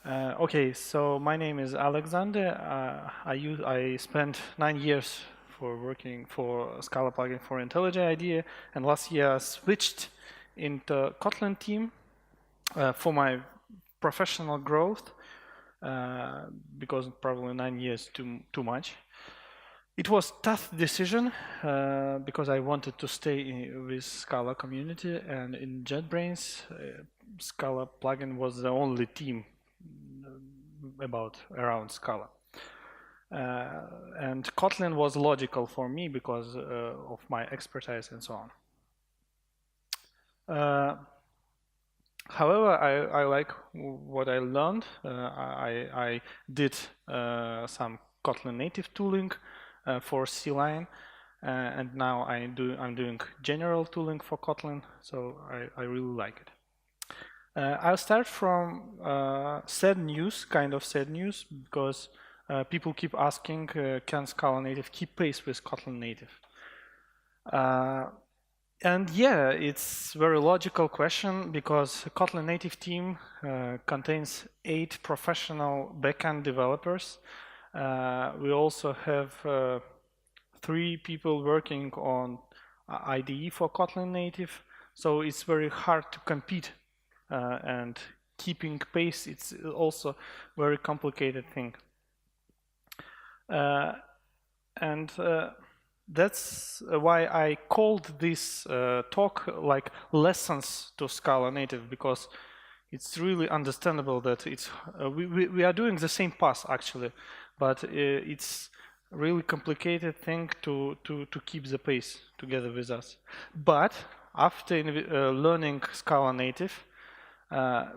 Okay, so my name is Alexander. I spent 9 years for working for Scala plugin for IntelliJ IDEA, and last year I switched into Kotlin team for my professional growth because probably 9 years too much. It was tough decision because I wanted to stay with Scala community, and in JetBrains, Scala plugin was the only team around Scala. And Kotlin was logical for me because of my expertise and so on. However, I like what I learned. I did some Kotlin native tooling for C-Line, and now I'm doing general tooling for Kotlin, so I really like it. I'll start from sad news, because people keep asking, can Scala native keep pace with Kotlin native? And yeah, it's a very logical question because Kotlin native team contains 8 professional backend developers. We also have 3 people working on IDE for Kotlin native, so it's very hard to compete. And keeping pace, it's also very complicated thing. That's why I called this talk like lessons to Scala native, because it's really understandable that it's we are doing the same path actually, but it's really complicated thing to keep the pace together with us. But after learning Scala native,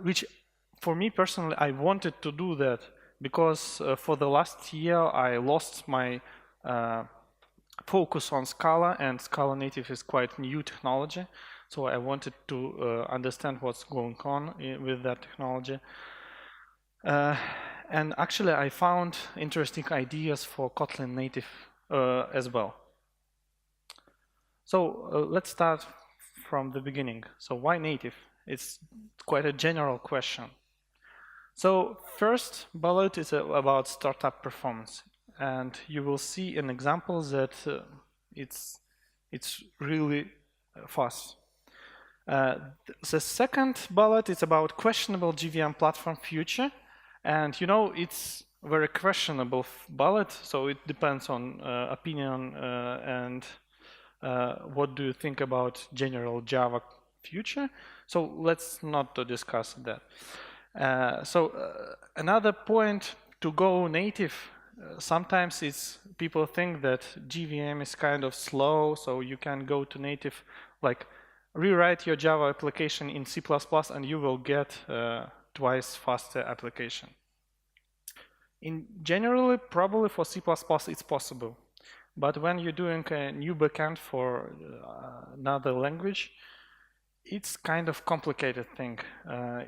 which for me personally, I wanted to do that because for the last year I lost my focus on Scala, and Scala native is quite new technology, so I wanted to understand what's going on with that technology. And actually I found interesting ideas for Kotlin native as well. So let's start from the beginning. So why native? It's quite a general question. So first bullet is about startup performance, and you will see an example that it's really fast. The second bullet is about questionable JVM platform future, and you know it's very questionable bullet, so it depends on opinion and what do you think about general Java future. So let's not to discuss that. Another point to go native, sometimes it's people think that JVM is kind of slow, so you can go to native, like rewrite your Java application in C++ and you will get twice faster application. In generally, probably for C++ it's possible, but when you're doing a new backend for another language, it's kind of complicated thing.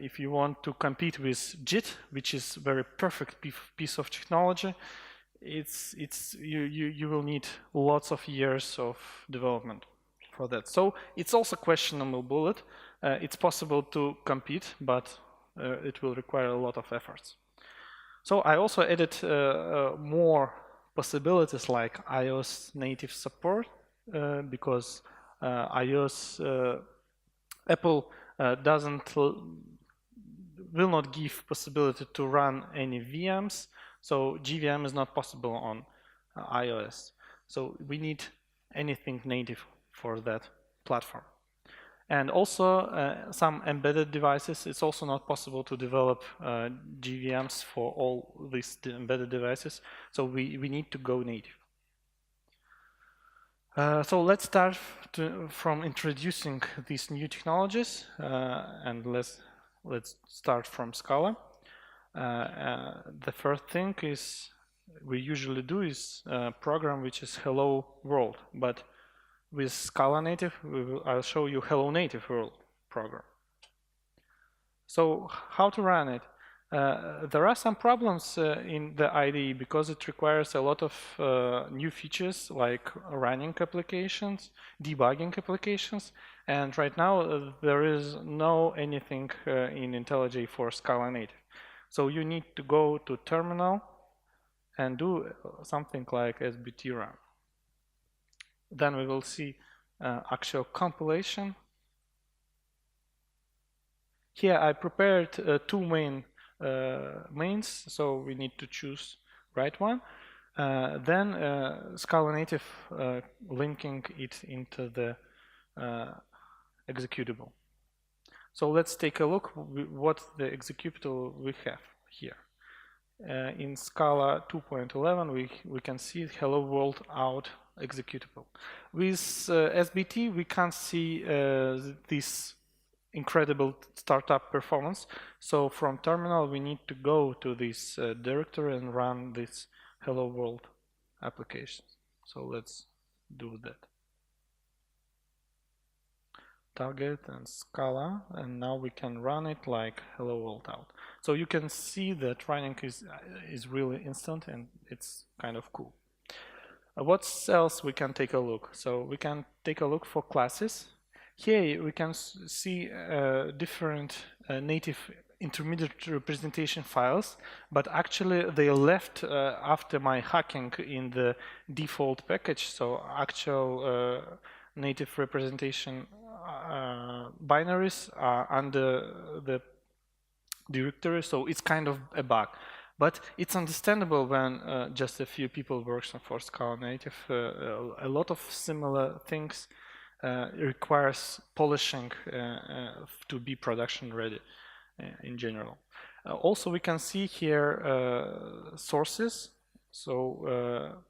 If you want to compete with JIT, which is very perfect piece of technology, you will need lots of years of development for that. So it's also questionable bullet. It's possible to compete, but it will require a lot of efforts. So I also added more possibilities like iOS native support because iOS Apple will not give possibility to run any VMs, so JVM is not possible on iOS. So we need anything native for that platform. And also some embedded devices, it's also not possible to develop JVMs for all these embedded devices, so we need to go native. So let's start from introducing these new technologies, and let's start from Scala. The first thing is we usually do is a program which is hello world, but with Scala native, I'll show you hello native world program. So how to run it? There are some problems in the IDE because it requires a lot of new features like running applications, debugging applications, and right now there is no anything in IntelliJ for Scala native. So you need to go to terminal and do something like sbt run. Then we will see actual compilation. Here I prepared two mains, so we need to choose right one. Then Scala native linking it into the executable. So let's take a look what the executable we have here. In Scala 2.11 we can see hello world out executable. With SBT we can't see this incredible startup performance. So from terminal we need to go to this directory and run this hello world application. So let's do that. Target and Scala, and now we can run it like hello world out. So you can see that running is really instant and it's kind of cool. What else we can take a look? So we can take a look for classes. Here we can see different native intermediate representation files, but actually they left after my hacking in the default package. So actual native representation binaries are under the directory, so it's kind of a bug. But it's understandable when just a few people work for Scala native. A lot of similar things requires polishing to be production ready in general. Also, we can see here sources. So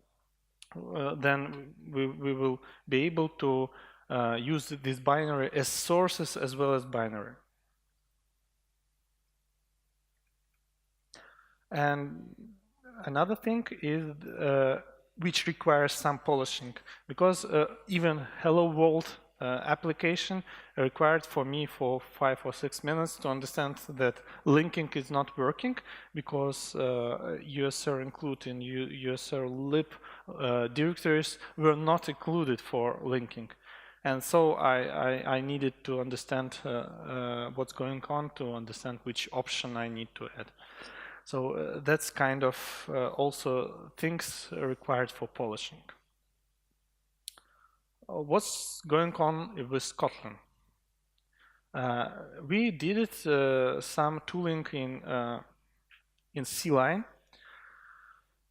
then we will be able to use this binary as sources as well as binary. And another thing is which requires some polishing, because even hello world application required for me for 5 or 6 minutes to understand that linking is not working, because USR include in USR lib directories were not included for linking. And so I needed to understand what's going on to understand which option I need to add. So that's kind of also things required for polishing. What's going on with Kotlin? We did it some tooling in C-line,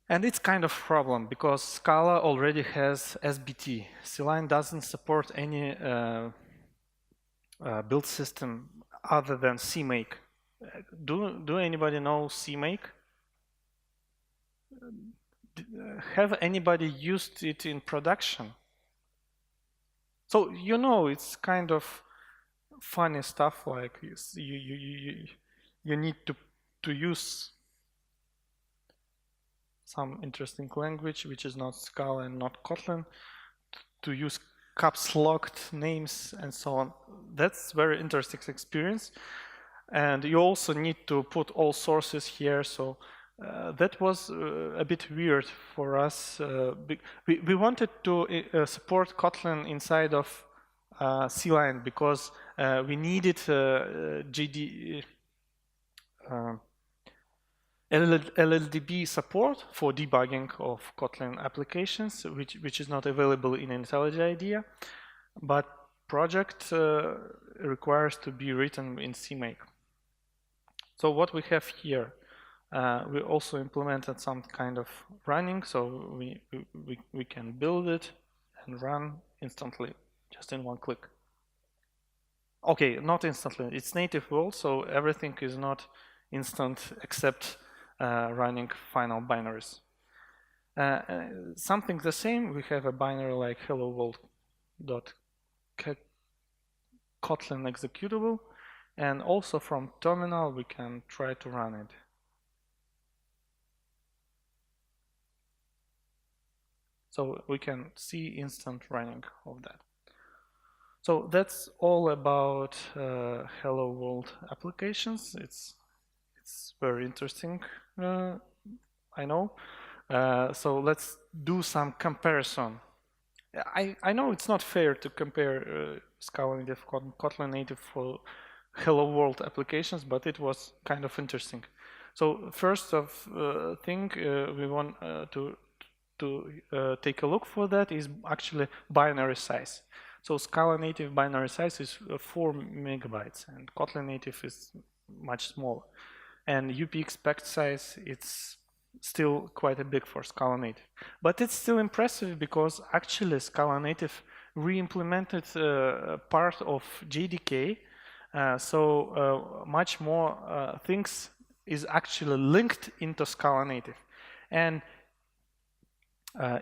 and it's kind of problem because Scala already has SBT. C-line doesn't support any build system other than CMake. Do anybody know CMake? Have anybody used it in production? So you know it's kind of funny stuff, like you need to use some interesting language which is not Scala and not Kotlin, to use caps locked names and so on. That's very interesting experience. And you also need to put all sources here, so that was a bit weird for us. We wanted to support Kotlin inside of C-line because we needed LLDB support for debugging of Kotlin applications, which is not available in IntelliJ IDEA, but project requires to be written in CMake. So what we have here, we also implemented some kind of running, so we can build it and run instantly, just in one click. Okay, not instantly, it's native world, so everything is not instant except running final binaries. Something the same, we have a binary like hello world.kotlin executable, and also from terminal we can try to run it. So we can see instant running of that. So that's all about hello world applications. It's very interesting, I know. So let's do some comparison. I know it's not fair to compare Scala native, Kotlin native for hello world applications, but it was kind of interesting. So first of thing we want to take a look for that is actually binary size. So Scala native binary size is 4 megabytes and Kotlin native is much smaller. And UP-expect size, it's still quite a big for Scala native. But it's still impressive because actually Scala native re-implemented part of JDK, so much more things is actually linked into Scala native. And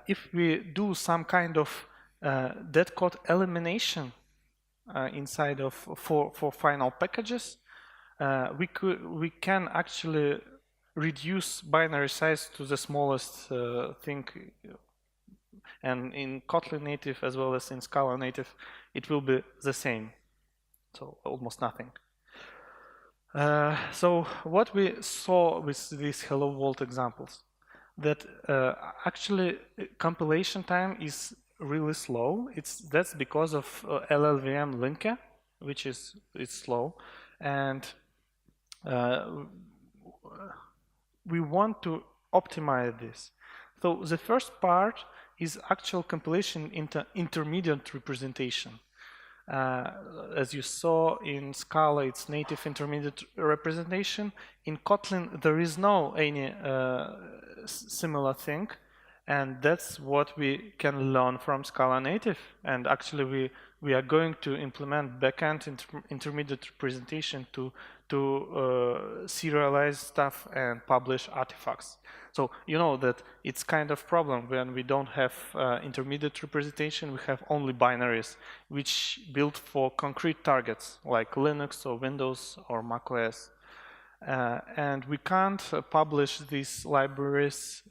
if we do some kind of dead code elimination inside of for final packages, we can actually reduce binary size to the smallest thing, and in Kotlin native as well as in Scala native it will be the same, so almost nothing. So what we saw with these hello world examples, that actually compilation time is really slow. That's because of LLVM linker, which is slow, and we want to optimize this. So the first part is actual compilation into intermediate representation. As you saw in Scala, it's native intermediate representation. In Kotlin, there is no any similar thing, and that's what we can learn from Scala native. And actually, we are going to implement backend intermediate representation to serialize stuff and publish artifacts. So you know that it's kind of problem when we don't have intermediate representation, we have only binaries which build for concrete targets like Linux or Windows or macOS. And we can't publish these libraries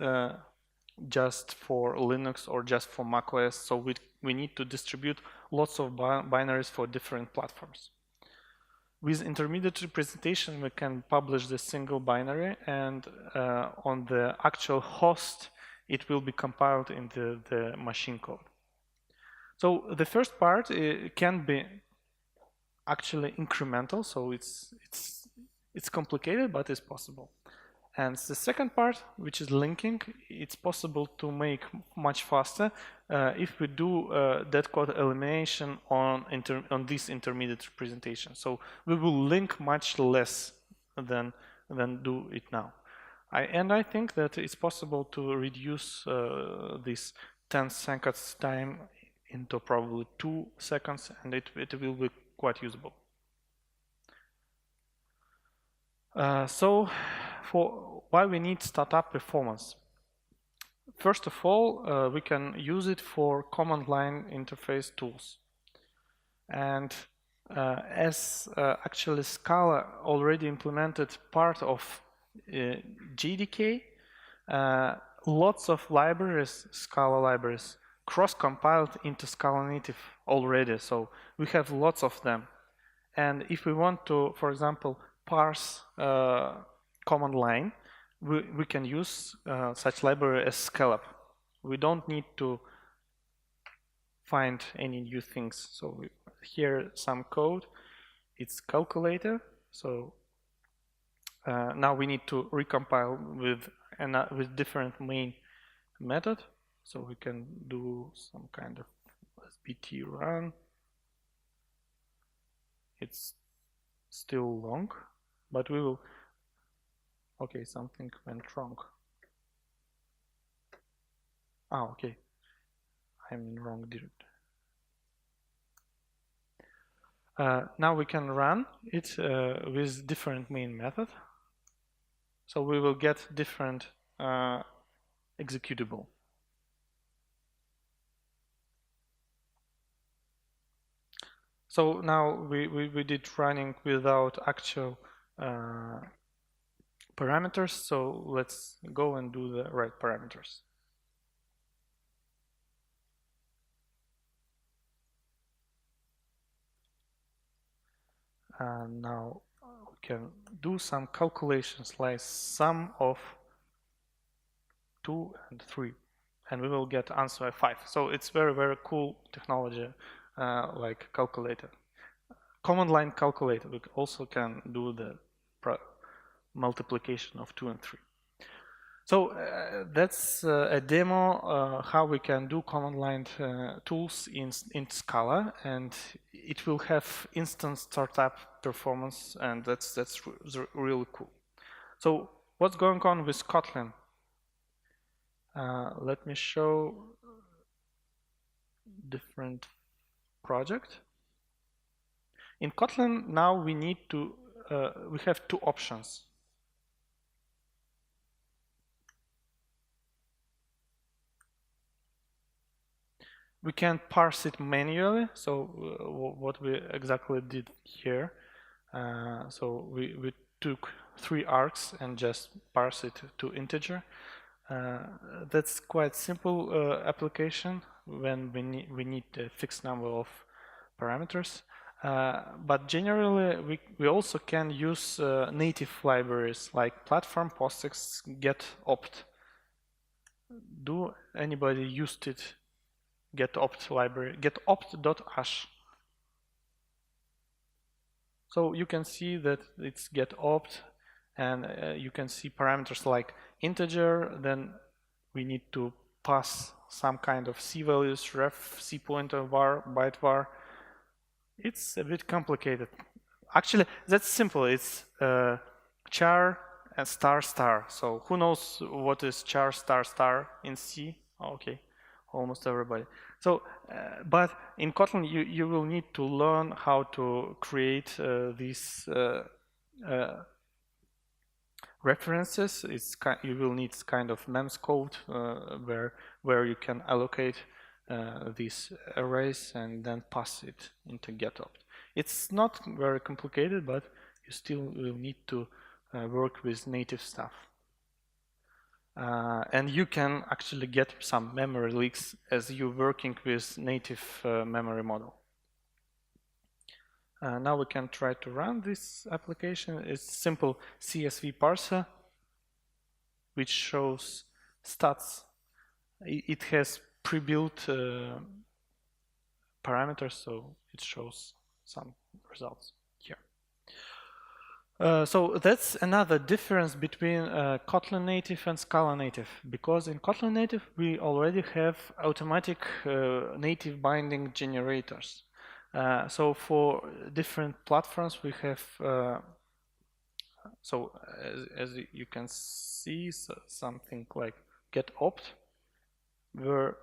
just for Linux or just for macOS, so we need to distribute lots of binaries for different platforms. With intermediate representation, we can publish the single binary, and on the actual host, it will be compiled into the machine code. So the first part can be actually incremental, so it's complicated, but it's possible. And the second part, which is linking, it's possible to make much faster if we do dead code elimination on this intermediate representation. So we will link much less than do it now. I think that it's possible to reduce this 10 seconds time into probably 2 seconds, and it will be quite usable. So for why we need startup performance. First of all, we can use it for command line interface tools. And as actually Scala already implemented part of JDK, lots of libraries, Scala libraries, cross-compiled into Scala native already. So we have lots of them. And if we want to, for example, parse command line, we can use such library as Scala. We don't need to find any new things. So here some code, it's calculator. So now we need to recompile with different main method. So we can do some kind of sbt run. It's still long, but we will. Okay, something went wrong. Okay, I'm in wrong direction. Now we can run it with different main method. So we will get different executable. So now we did running without actual parameters. So let's go and do the right parameters. And now we can do some calculations like sum of 2 and 3, and we will get answer 5. So it's very, very cool technology like calculator. Command line calculator, we also can do the multiplication of 2 and 3. So that's a demo how we can do command line tools in Scala, and it will have instant startup performance, and that's really cool. So what's going on with Kotlin? Let me show different project. In Kotlin now we need to we have two options. We can parse it manually, so what we exactly did here. So we took 3 args and just parse it to integer. That's quite simple application when we need a fixed number of parameters. But generally, we also can use native libraries like platform, PostX, GetOpt. Do anybody used it? GetOpt library, getopt.ash. So you can see that it's GetOpt, and you can see parameters like integer. Then we need to pass some kind of C values, ref, C pointer, var, byte var. It's a bit complicated. Actually, that's simple. It's char and star star. So who knows what is char star star in C? Okay, almost everybody. So, but in Kotlin, you will need to learn how to create these references. You will need kind of MEMS code where you can allocate these arrays and then pass it into GetOpt. It's not very complicated, but you still will need to work with native stuff. And you can actually get some memory leaks as you're working with native memory model. Now we can try to run this application. It's simple CSV parser, which shows stats. It has pre-built parameters, so it shows some results here. So that's another difference between Kotlin native and Scala native, because in Kotlin native we already have automatic native binding generators. So for different platforms we have as you can see, something like GetOpt were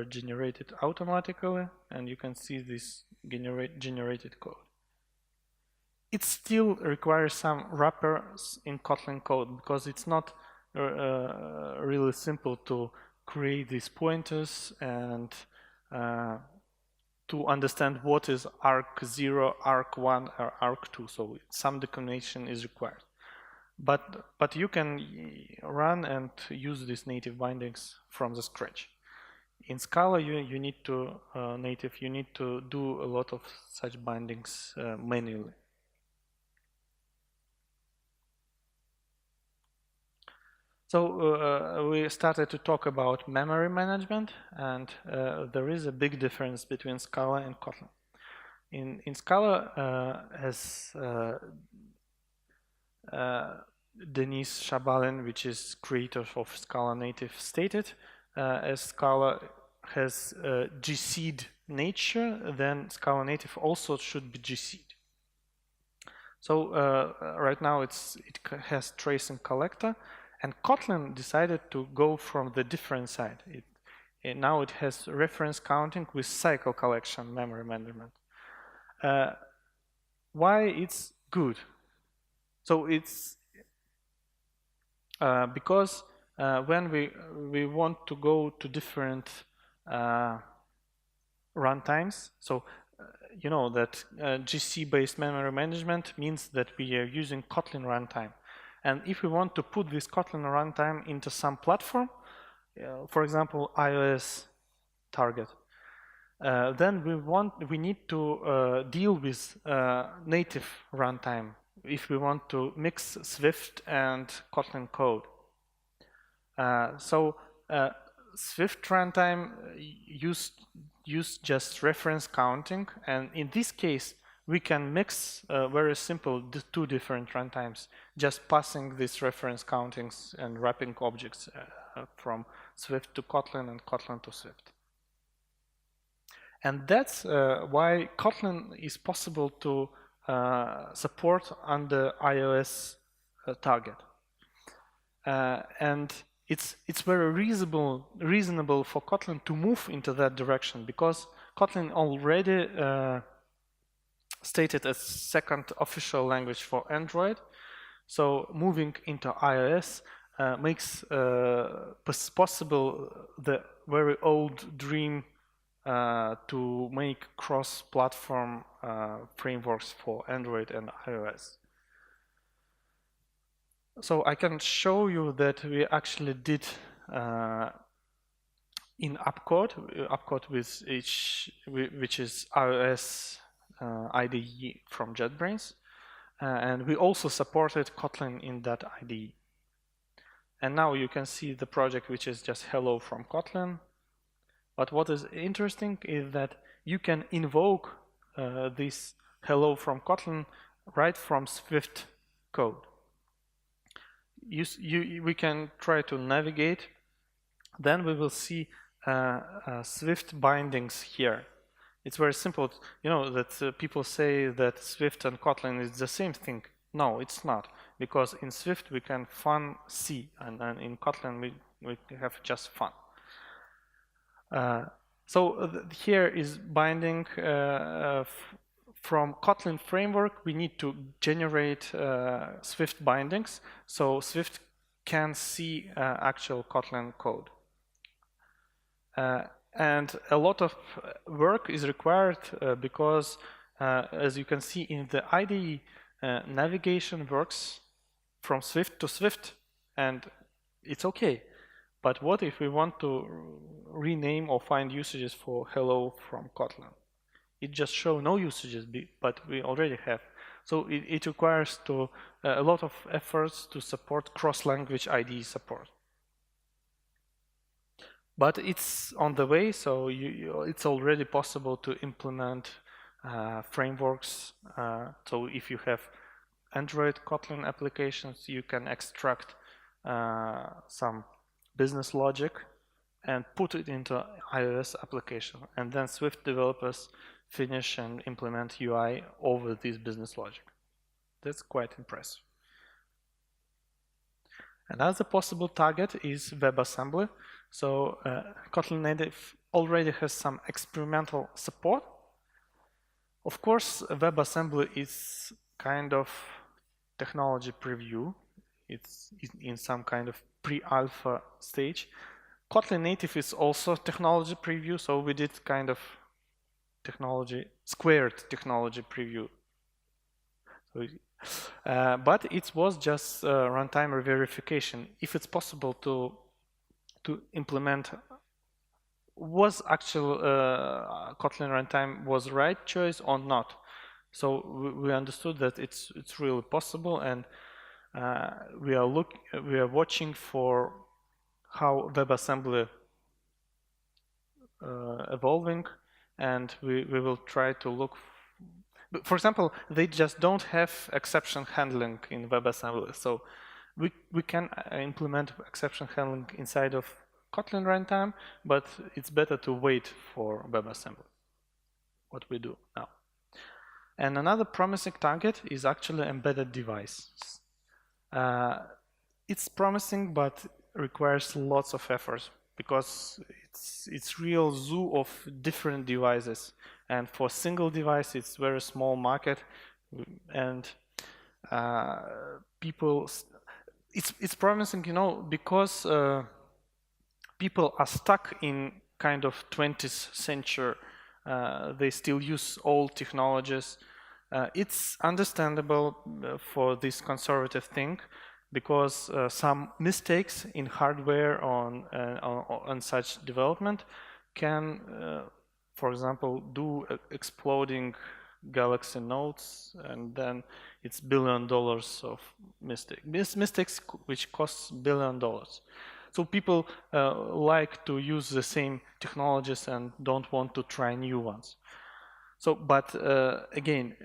generated automatically, and you can see this generated code. It still requires some wrappers in Kotlin code, because it's not really simple to create these pointers and to understand what is arg0, arg1, or arg2. So some declination is required. But you can run and use these native bindings from the scratch. In Scala, you need to you need to do a lot of such bindings manually. So we started to talk about memory management, and there is a big difference between Scala and Kotlin. In Scala, as Denis Shabalin, which is creator of Scala native, stated, as Scala has GC'd nature, then Scala native also should be GC'd. So right now it has trace and collector, and Kotlin decided to go from the different side. Now it has reference counting with cycle collection memory management. Why it's good? So it's because when we want to go to different runtimes, so you know that GC-based memory management means that we are using Kotlin runtime. And if we want to put this Kotlin runtime into some platform, for example, iOS target, then we need to deal with native runtime if we want to mix Swift and Kotlin code. So Swift runtime use just reference counting, and in this case we can mix very simple two different runtimes, just passing these reference countings and wrapping objects from Swift to Kotlin and Kotlin to Swift. And that's why Kotlin is possible to support on the iOS target. And it's very reasonable for Kotlin to move into that direction, because Kotlin already stated as second official language for Android. So moving into iOS makes possible the very old dream to make cross-platform frameworks for Android and iOS. So I can show you that we actually did in Upcode which is iOS IDE from JetBrains, and we also supported Kotlin in that IDE. And now you can see the project, which is just hello from Kotlin. But what is interesting is that you can invoke this hello from Kotlin right from Swift code. We can try to navigate. Then we will see Swift bindings here. It's very simple. You know that people say that Swift and Kotlin is the same thing. No, it's not, because in Swift we can fun C, and in Kotlin we have just fun. So here is binding from Kotlin framework. We need to generate Swift bindings, so Swift can see actual Kotlin code. And a lot of work is required because, as you can see in the IDE, navigation works from Swift to Swift, and it's okay. But what if we want to rename or find usages for hello from Kotlin? It just shows no usages, but we already have. So it requires a lot of efforts to support cross-language IDE support. But it's on the way, so it's already possible to implement frameworks. So if you have Android Kotlin applications, you can extract some business logic and put it into iOS application, and then Swift developers finish and implement UI over this business logic. That's quite impressive. Another possible target is WebAssembly. So Kotlin native already has some experimental support. Of course, WebAssembly is kind of technology preview. It's in some kind of pre-alpha stage. Kotlin native is also technology preview, so we did kind of squared technology preview. But it was just runtime verification. If it's possible to implement, was actual Kotlin runtime was right choice or not? So we understood that it's really possible, and we are watching for how WebAssembly evolving, and we will try to look. For example, they just don't have exception handling in WebAssembly, so we can implement exception handling inside of Kotlin runtime, but it's better to wait for WebAssembly, what we do now. And another promising target is actually embedded devices. It's promising, but requires lots of effort, because it's real zoo of different devices, and for single device it's very small market, and people, it's promising, you know, because people are stuck in kind of 20th century. They still use old technologies. It's understandable for this conservative thing, because some mistakes in hardware on such development can, for example, do exploding Galaxy nodes, and then it's $1 billion of mistakes which costs $1 billion. So people like to use the same technologies and don't want to try new ones. So, but again,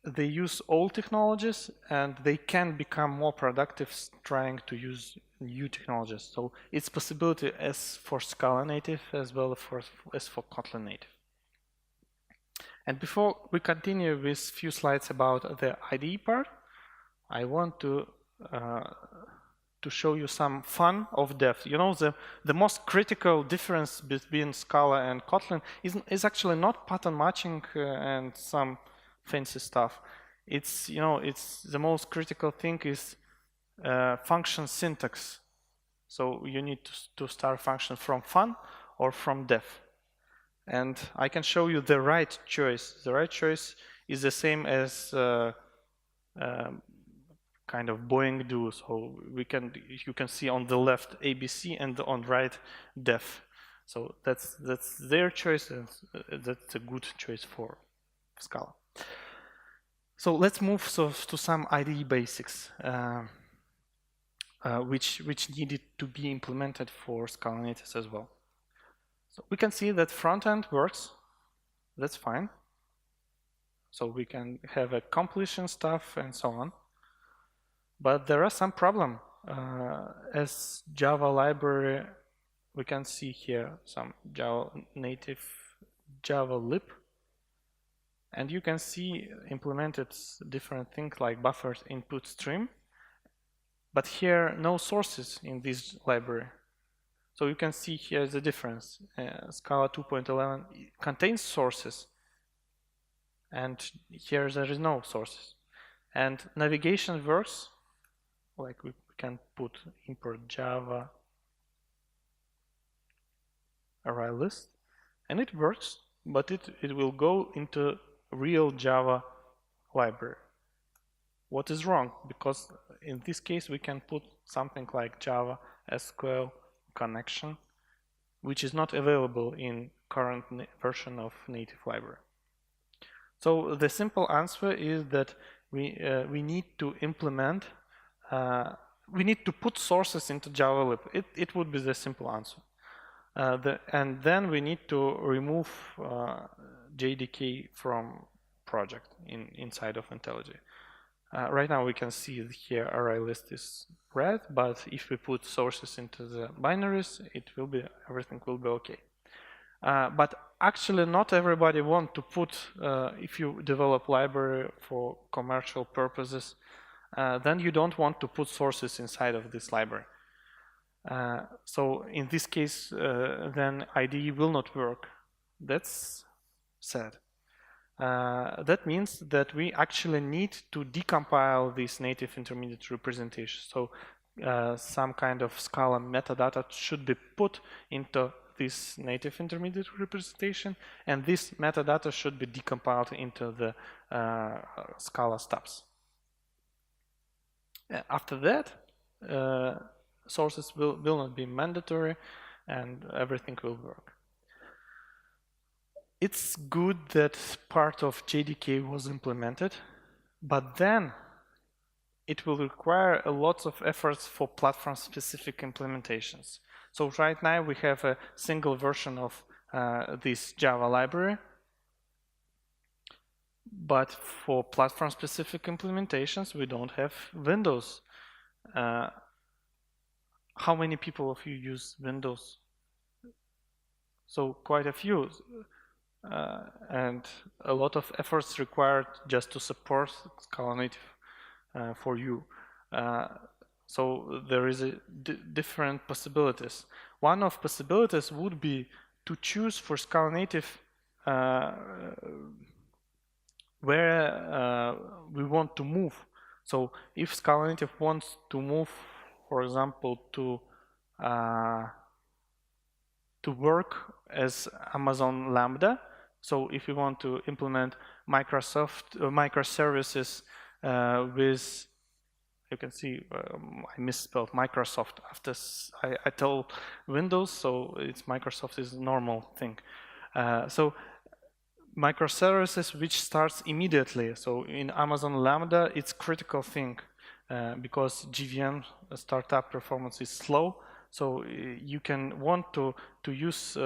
they use old technologies and they can become more productive trying to use new technologies. So it's possibility as for Scala native as well as for Kotlin native. And before we continue with few slides about the IDE part, I want to show you some fun of depth. You know, the most critical difference between Scala and Kotlin is actually not pattern matching and some fancy stuff. It's, you know, it's the most critical thing is function syntax. So you need to start function from fun or from def. And I can show you the right choice. The right choice is the same as kind of Boeing do. So you can see on the left ABC and on right def. So that's their choice, and that's a good choice for Scala. So let's move to some IDE basics, which needed to be implemented for Scala natives as well. So we can see that front end works. That's fine. So we can have a compilation stuff and so on. But there are some problem. As Java library, we can see here some Java native Java lib. And you can see implemented different things like buffered input stream. But here, no sources in this library. So you can see here the difference. Scala 2.11 contains sources. And here there is no sources. And navigation works. Like we can put import Java array list. And it works, but it will go into real Java library. What is wrong? Because in this case we can put something like Java SQL connection, which is not available in current version of native library. So the simple answer is that we need to implement, we need to put sources into Java lib. It would be the simple answer. And then we need to remove JDK from project inside of IntelliJ. Right now we can see here array list is red, but if we put sources into the binaries, everything will be okay. But actually not everybody want to put, if you develop library for commercial purposes, then you don't want to put sources inside of this library. So in this case, then IDE will not work. That's sad. That means that we actually need to decompile this native intermediate representation. So some kind of Scala metadata should be put into this native intermediate representation, and this metadata should be decompiled into the Scala stubs. After that, sources will not be mandatory and everything will work. It's good that part of JDK was implemented, but then it will require a lot of efforts for platform-specific implementations. So right now we have a single version of this Java library, but for platform-specific implementations we don't have Windows. How many people of you use Windows? So quite a few. And a lot of efforts required just to support Scala native for you. So there is different possibilities. One of possibilities would be to choose for Scala native where we want to move. So if Scala native wants to move, for example, to work as Amazon Lambda, so if you want to implement microservices with, you can see I misspelled Microsoft after I tell Windows, so it's Microsoft is a normal thing. So microservices which starts immediately. So in Amazon Lambda, it's critical thing because JVM startup performance is slow. So you can want to use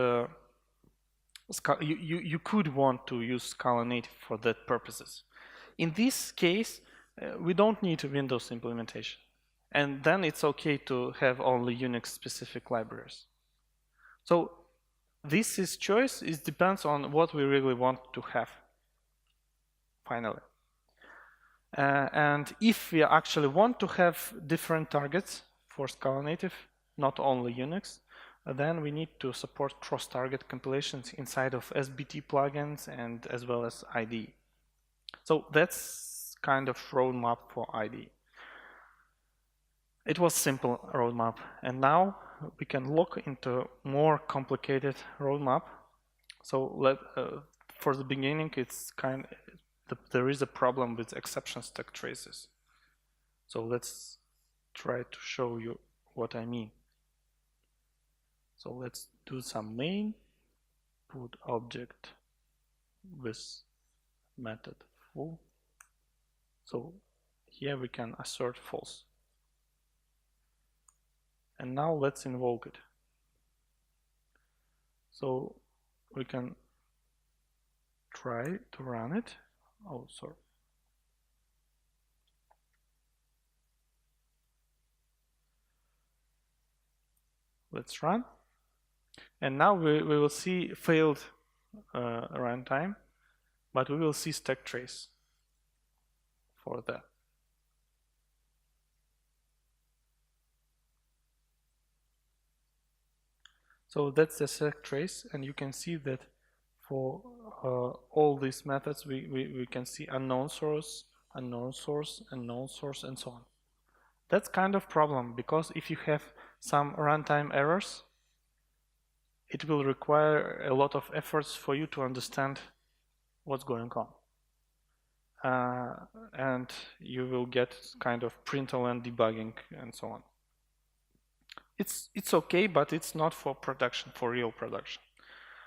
You could want to use Scala native for that purposes. In this case, we don't need a Windows implementation. And then it's okay to have only Unix specific libraries. So this is choice. It depends on what we really want to have, finally. And if we actually want to have different targets for Scala native, not only Unix, then we need to support cross-target compilations inside of SBT plugins and as well as IDE. So that's kind of roadmap for IDE. It was simple roadmap, and now we can look into more complicated roadmap. So for the beginning, it's there is a problem with exception stack traces. So let's try to show you what I mean. So let's do some main, put object with method full. So here we can assert false. And now let's invoke it. So we can try to run it. Oh, sorry. Let's run. And now we will see failed runtime, but we will see stack trace for that. So that's the stack trace, and you can see that for all these methods, we can see unknown source, unknown source, unknown source, and so on. That's kind of problem, because if you have some runtime errors, it will require a lot of efforts for you to understand what's going on. And you will get kind of println debugging and so on. It's okay, but it's not for production, for real production.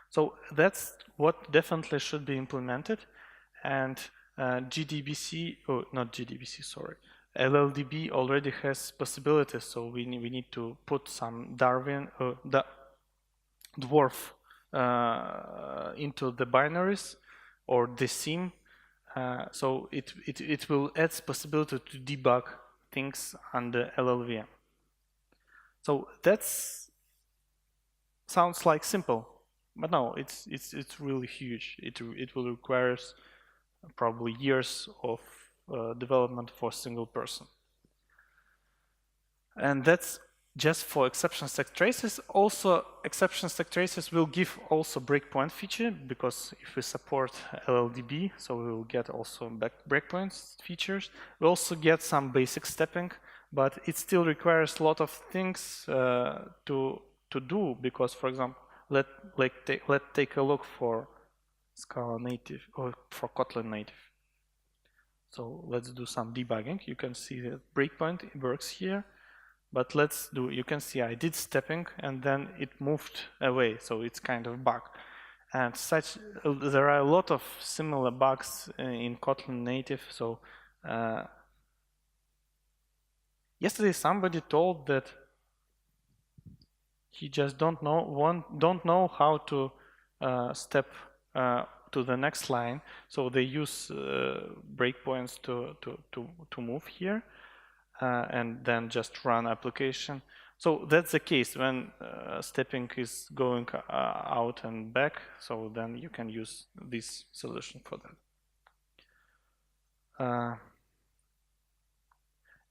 So that's what definitely should be implemented. And GDBC, oh, not GDBC, sorry, LLDB already has possibilities. So we need to put some dwarf into the binaries or the sim. So it will add possibility to debug things under LLVM. So that's sounds like simple, but no, it's really huge. It will require probably years of development for a single person. And that's just for exception stack traces. Also, exception stack traces will give also breakpoint feature, because if we support LLDB, so we will get also breakpoints features. We also get some basic stepping, but it still requires a lot of things to do, because, for example, let's take a look for Scala native or for Kotlin native. So let's do some debugging. You can see that breakpoint works here. But you can see I did stepping and then it moved away, so it's kind of bug. And there are a lot of similar bugs in Kotlin native. So yesterday somebody told that he just don't know how to step to the next line. So they use breakpoints to move here. And then just run application. So that's the case when stepping is going out and back. So then you can use this solution for that.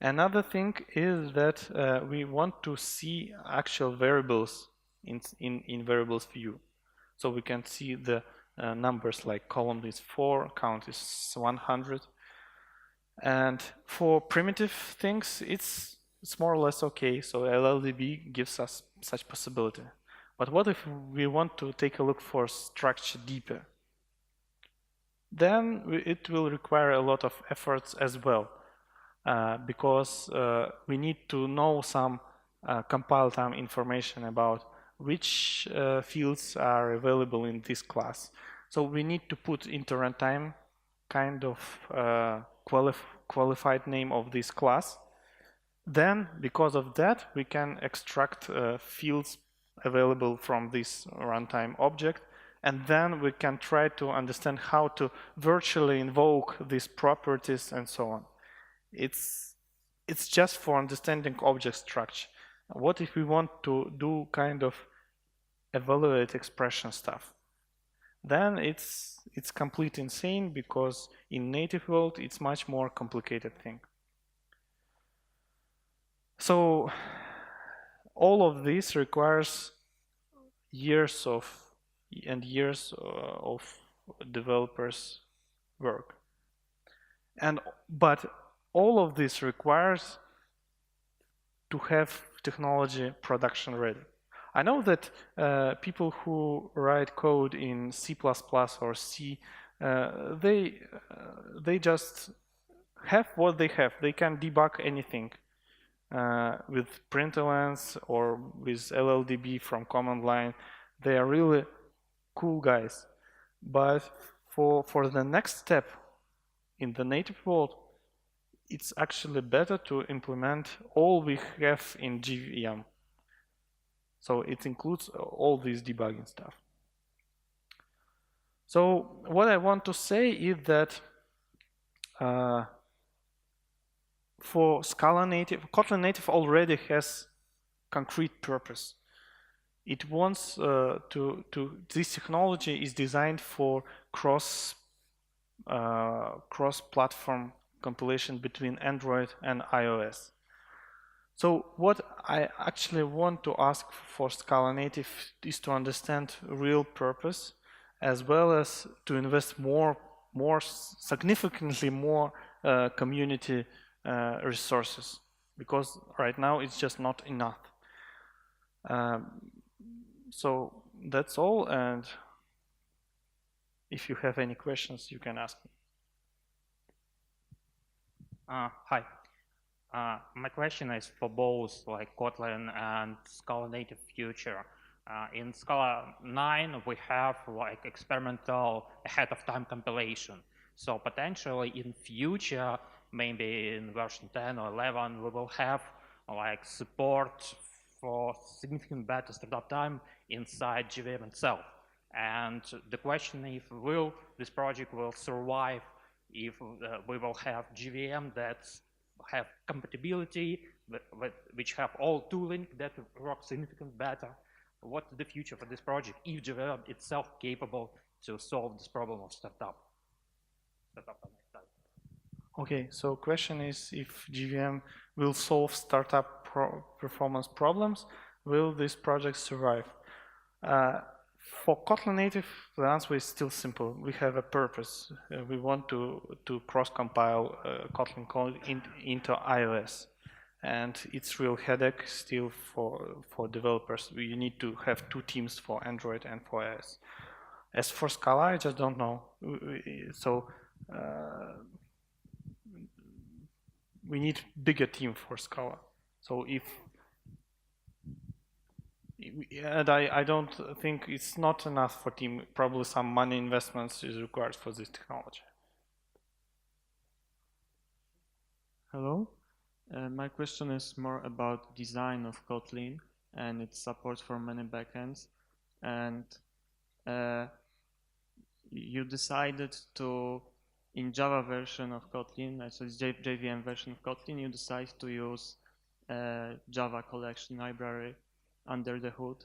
Another thing is that we want to see actual variables in variables view. So we can see the numbers like column is 4, count is 100. And for primitive things, it's more or less okay. So LLDB gives us such possibility. But what if we want to take a look for structure deeper? Then it will require a lot of efforts as well, because we need to know some compile time information about which fields are available in this class. So we need to put into runtime kind of qualified name of this class. Then, because of that, we can extract fields available from this runtime object And then we can try to understand how to virtually invoke these properties and so on. It's just for understanding object structure. What if we want to do kind of evaluate expression stuff? Then it's complete insane, because in native world it's much more complicated thing. So all of this requires years of developers' work. But all of this requires to have technology production ready. I know that people who write code in C++ or C, they just have what they have. They can debug anything with printlns or with LLDB from command line. They are really cool guys. But for the next step in the native world, it's actually better to implement all we have in JVM. So it includes all this debugging stuff. So what I want to say is that for Scala native, Kotlin native already has concrete purpose. It wants this technology is designed for cross-platform compilation between Android and iOS. So what I actually want to ask for Scala native is to understand real purpose, as well as to invest significantly more community resources, because right now it's just not enough. So that's all, and if you have any questions, you can ask me. Hi. My question is for both like Kotlin and Scala native future. In Scala 9, we have like experimental ahead of time compilation. So potentially in future, maybe in version 10 or 11, we will have like support for significant better startup time inside JVM itself. And the question if this project will survive if we will have JVM that have compatibility, which have all tooling that works significantly better. What's the future for this project if JVM itself capable to solve this problem of startup? Okay, so question is if JVM will solve startup performance problems, will this project survive? For Kotlin native, the answer is still simple. We have a purpose. We want to cross-compile Kotlin code into iOS. And it's real headache still for developers. You need to have two teams for Android and for iOS. As for Scala, I just don't know. So we need bigger team for Scala. So and I don't think it's not enough for team. Probably some money investments is required for this technology. Hello. My question is more about design of Kotlin and its support for many backends. And you decided to, in Java version of Kotlin, so it's JVM version of Kotlin, you decide to use Java collection library under the hood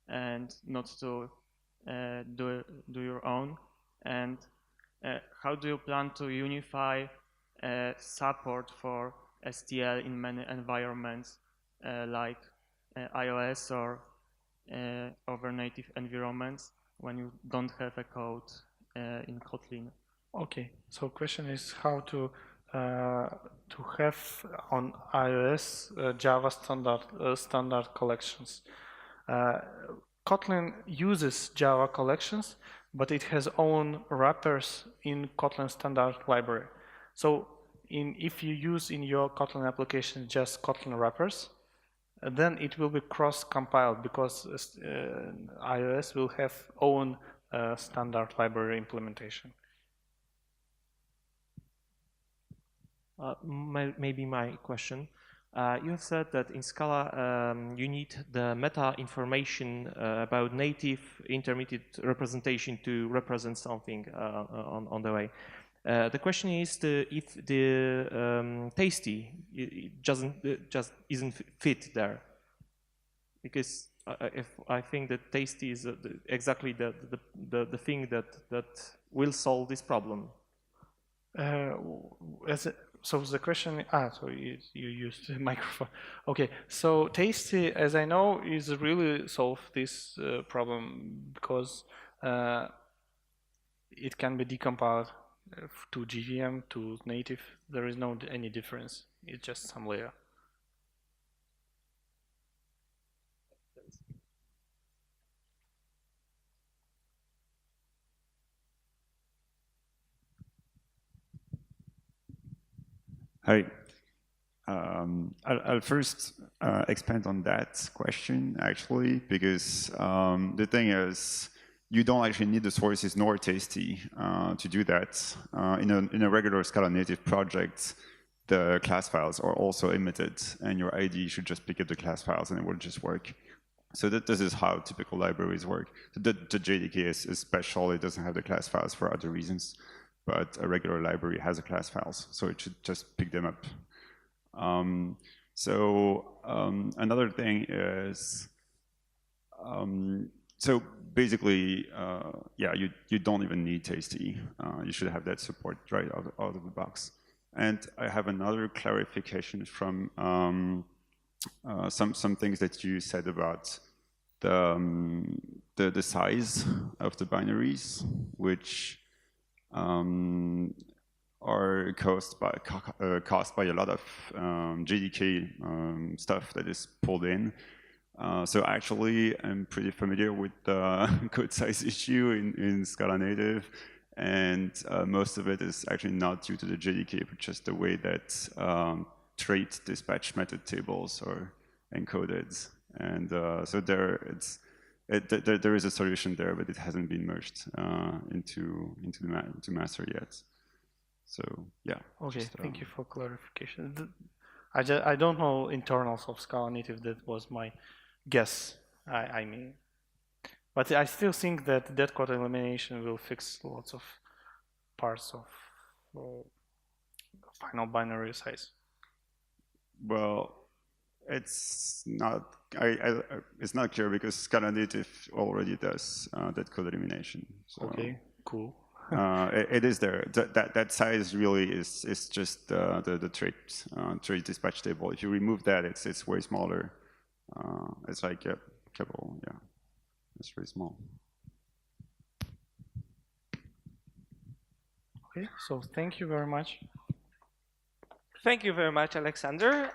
and not to do your own. And how do you plan to unify support for STL in many environments like iOS or other native environments when you don't have a code in Kotlin? Okay, so question is how to have on iOS Java standard collections. Kotlin uses Java collections, but it has own wrappers in Kotlin standard library. So if you use in your Kotlin application just Kotlin wrappers, then it will be cross-compiled because iOS will have own standard library implementation. Maybe my question. You have said that in Scala you need the meta information about native intermediate representation to represent something on the way. The question is if the tasty it just isn't fit there, because I think that tasty is exactly the thing that will solve this problem. So the question, so you used the microphone. Okay, so Tasty, as I know, is really solve this problem because it can be decompiled to JVM, to native. There is no any difference. It's just some layer. Hi. I'll first expand on that question, actually, because the thing is, you don't actually need the sources nor Tasty to do that. In a regular Scala native project, the class files are also emitted, and your IDE should just pick up the class files, and it will just work. So this is how typical libraries work. The JDK is special. It doesn't have the class files for other reasons, but a regular library has the class files, so it should just pick them up. Another thing is, so basically, yeah, you don't even need Tasty. You should have that support right out of the box. And I have another clarification from some things that you said about the size of the binaries, which are caused by a lot of JDK stuff that is pulled in. So actually, I'm pretty familiar with the code size issue in Scala Native, and most of it is actually not due to the JDK, but just the way that trait dispatch method tables are encoded. And so there is a solution there, but it hasn't been merged into master yet. So yeah. Okay, thank you for clarification. I don't know internals of Scala Native. That was my guess. I mean, but I still think that dead code elimination will fix lots of parts of final binary size. Well, it's not. It's not clear because Scala Native already does dead code elimination. So. Okay, cool. It is there. That size really is just the trait dispatch table. If you remove that, it's way smaller. It's like a couple, yeah. It's very small. Okay, so thank you very much. Thank you very much, Alexander.